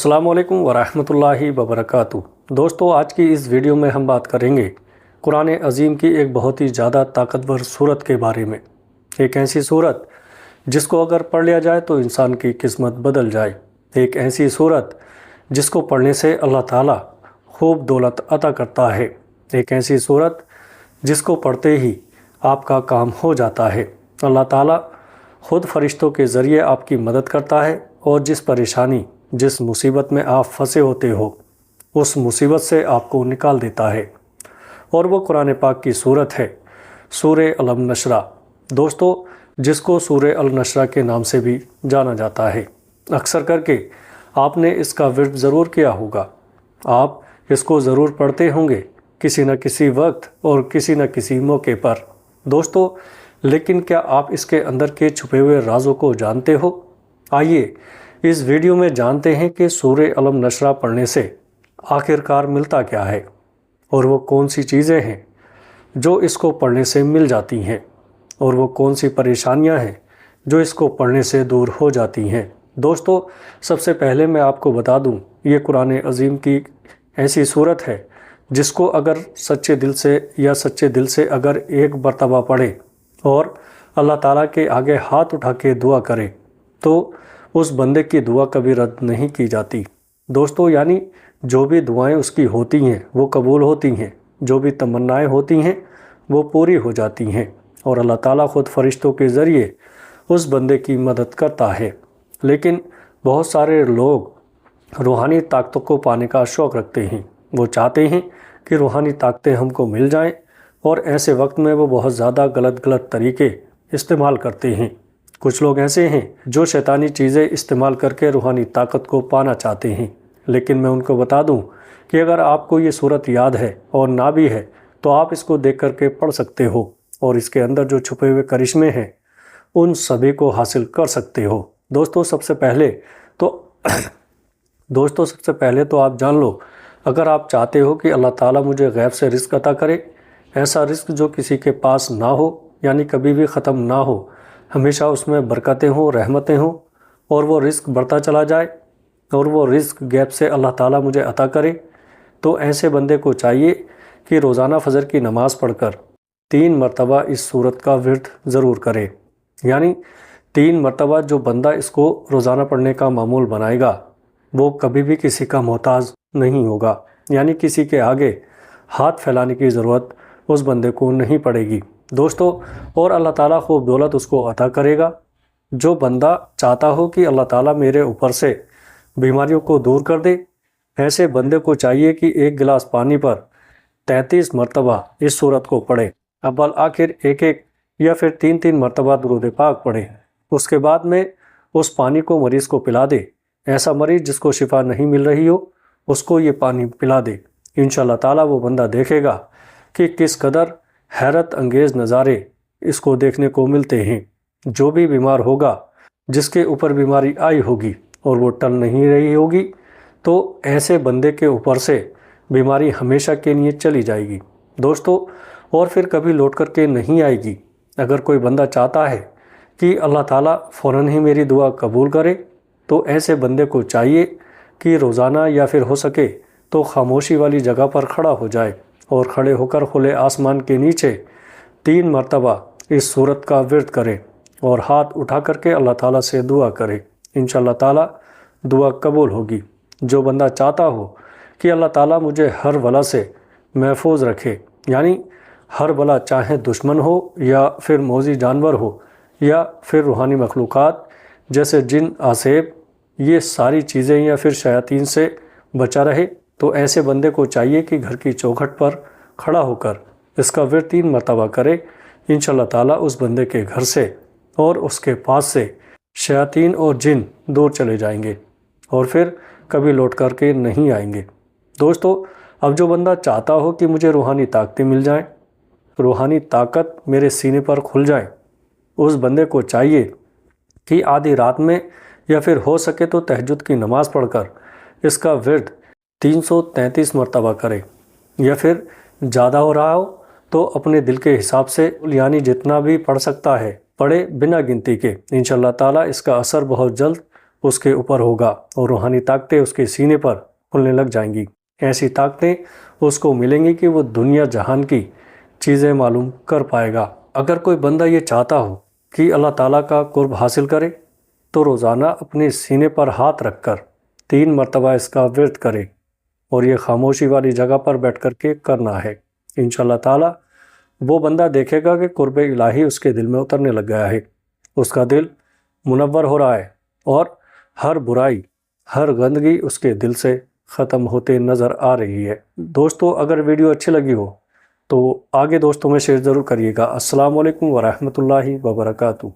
अस्सलाम वालेकुम वरहमतुल्लाहि वबरकातुह। दोस्तों, आज की इस वीडियो में हम बात करेंगे कुरान अज़ीम की एक बहुत ही ज़्यादा ताकतवर सूरत के बारे में। एक ऐसी सूरत जिसको अगर पढ़ लिया जाए तो इंसान की किस्मत बदल जाए। एक ऐसी सूरत जिसको पढ़ने से अल्लाह ताला खूब दौलत अता करता है। एक ऐसी सूरत जिसको पढ़ते ही आपका काम हो जाता है। अल्लाह ताला ख़ुद फ़रिश्तों के ज़रिए आपकी मदद करता है और जिस परेशानी, जिस मुसीबत में आप फंसे होते हो, उस मुसीबत से आपको निकाल देता है। और वो कुरान पाक की सूरत है सूरे अलम नशरा। दोस्तों, जिसको सूरे अल नशरा के नाम से भी जाना जाता है। अक्सर करके आपने इसका विर्द ज़रूर किया होगा, आप इसको ज़रूर पढ़ते होंगे किसी न किसी वक्त और किसी न किसी मौके पर। दोस्तों, लेकिन क्या आप इसके अंदर के छुपे हुए राज़ों को जानते हो? आइए इस वीडियो में जानते हैं कि सूरे अलम नशरा पढ़ने से आखिरकार मिलता क्या है और वो कौन सी चीज़ें हैं जो इसको पढ़ने से मिल जाती हैं और वो कौन सी परेशानियां हैं जो इसको पढ़ने से दूर हो जाती हैं। दोस्तों, सबसे पहले मैं आपको बता दूं, ये कुरान अज़ीम की ऐसी सूरत है जिसको अगर सच्चे दिल से अगर एक मरतबा पढ़े और अल्लाह ताला के आगे हाथ उठा के दुआ करे तो उस बंदे की दुआ कभी रद्द नहीं की जाती। दोस्तों, यानी जो भी दुआएं उसकी होती हैं वो कबूल होती हैं, जो भी तमन्नाएं होती हैं वो पूरी हो जाती हैं और अल्लाह ताला ख़ुद फ़रिश्तों के ज़रिए उस बंदे की मदद करता है। लेकिन बहुत सारे लोग रूहानी ताकतों को पाने का शौक़ रखते हैं। वो चाहते हैं कि रूहानी ताकतें हमको मिल जाएं और ऐसे वक्त में वो बहुत ज़्यादा गलत तरीके इस्तेमाल करते हैं। कुछ लोग ऐसे हैं जो शैतानी चीज़ें इस्तेमाल करके रूहानी ताकत को पाना चाहते हैं। लेकिन मैं उनको बता दूं कि अगर आपको ये सूरत याद है और ना भी है तो आप इसको देख करके पढ़ सकते हो और इसके अंदर जो छुपे हुए करिश्मे हैं उन सभी को हासिल कर सकते हो। दोस्तों, सबसे पहले तो आप जान लो, अगर आप चाहते हो कि अल्लाह ताला मुझे गैब से रिस्क अता करे, ऐसा रिस्क जो किसी के पास ना हो, यानी कभी भी ख़त्म ना हो, हमेशा उसमें बरकतें हों, रहमतें हों और वो रिस्क बढ़ता चला जाए और वो रिस्क गैब से अल्लाह ताला मुझे अता करे, तो ऐसे बंदे को चाहिए कि रोज़ाना फजर की नमाज़ पढ़कर 3 मरतबा इस सूरत का विर्द ज़रूर करे। यानी 3 मरतबा जो बंदा इसको रोज़ाना पढ़ने का मामूल बनाएगा वो कभी भी किसी का मोहताज नहीं होगा, यानी किसी के आगे हाथ फैलाने की ज़रूरत उस बंदे को नहीं पड़ेगी। दोस्तों, और अल्लाह ताला खूब दौलत उसको अता करेगा। जो बंदा चाहता हो कि अल्लाह ताला मेरे ऊपर से बीमारियों को दूर कर दे, ऐसे बंदे को चाहिए कि 1 गिलास पानी पर 33 मरतबा इस सूरत को पढ़े। अव्वल आखिर एक या फिर 3 मरतबा दुरूद पाक पढ़े। उसके बाद में उस पानी को मरीज़ को पिला दे। ऐसा मरीज़ जिसको शिफा नहीं मिल रही हो उसको ये पानी पिला दे। इंशाअल्लाह ताला वो बंदा देखेगा कि किस कदर हैरत अंगेज़ नज़ारे इसको देखने को मिलते हैं। जो भी बीमार होगा, जिसके ऊपर बीमारी आई होगी और वो टल नहीं रही होगी, तो ऐसे बंदे के ऊपर से बीमारी हमेशा के लिए चली जाएगी दोस्तों, और फिर कभी लौट कर के नहीं आएगी। अगर कोई बंदा चाहता है कि अल्लाह ताला फ़ौरन ही मेरी दुआ कबूल करे, तो ऐसे बंदे को चाहिए कि रोज़ाना या फिर हो सके तो खामोशी वाली जगह पर खड़ा हो जाए और खड़े होकर खुले आसमान के नीचे 3 मरतबा इस सूरत का विर्द करे और हाथ उठा करके अल्लाह ताला से दुआ करे। इंशाअल्लाह ताला दुआ कबूल होगी। जो बंदा चाहता हो कि अल्लाह ताला मुझे हर बला से महफूज रखे, यानी हर बला चाहे दुश्मन हो या फिर मौजी जानवर हो या फिर रूहानी मखलूक़ात जैसे जिन, आसेब, ये सारी चीज़ें या फिर शयातीन से बचा रहे, तो ऐसे बंदे को चाहिए कि घर की चौखट पर खड़ा होकर इसका विर्द 3 मरतबा करे। इंशाअल्लाह ताला उस बंदे के घर से और उसके पास से शयातीन और जिन दूर चले जाएंगे और फिर कभी लौट कर के नहीं आएंगे। दोस्तों, अब जो बंदा चाहता हो कि मुझे रूहानी ताकतें मिल जाएं, रूहानी ताकत मेरे सीने पर खुल जाए, उस बंदे को चाहिए कि आधी रात में या फिर हो सके तो तहज्जुद की नमाज़ पढ़कर इसका विर्द 333 मरतबा करे, या फिर ज़्यादा हो रहा हो तो अपने दिल के हिसाब से यानी जितना भी पढ़ सकता है पढ़े बिना गिनती के। इंशाअल्लाह ताला इसका असर बहुत जल्द اس کے اوپر ہوگا اور روحانی طاقتیں اس کے سینے پر کھلنے لگ جائیں گی۔ ایسی طاقتیں اس کو ملیں گی کہ وہ دنیا جہان کی چیزیں معلوم کر پائے گا۔ اگر کوئی بندہ یہ چاہتا ہو کہ اللہ تعالیٰ کا قرب حاصل کرے تو روزانہ اپنے سینے پر ہاتھ رکھ کر 3 مرتبہ اس کا ورد کرے، اور یہ خاموشی والی جگہ پر بیٹھ کر کے کرنا ہے۔ انشاءاللہ تعالیٰ وہ بندہ دیکھے گا کہ قرب الہی اس کے دل میں اترنے لگ گیا ہے، اس کا دل منور ہو رہا ہے اور ہر برائی، ہر گندگی اس کے دل سے ختم ہوتے نظر آ رہی ہے۔ دوستو اگر ویڈیو اچھی لگی ہو تو آگے دوستوں میں شیئر ضرور کریے گا۔ السلام علیکم ورحمۃ اللہ وبرکاتہ۔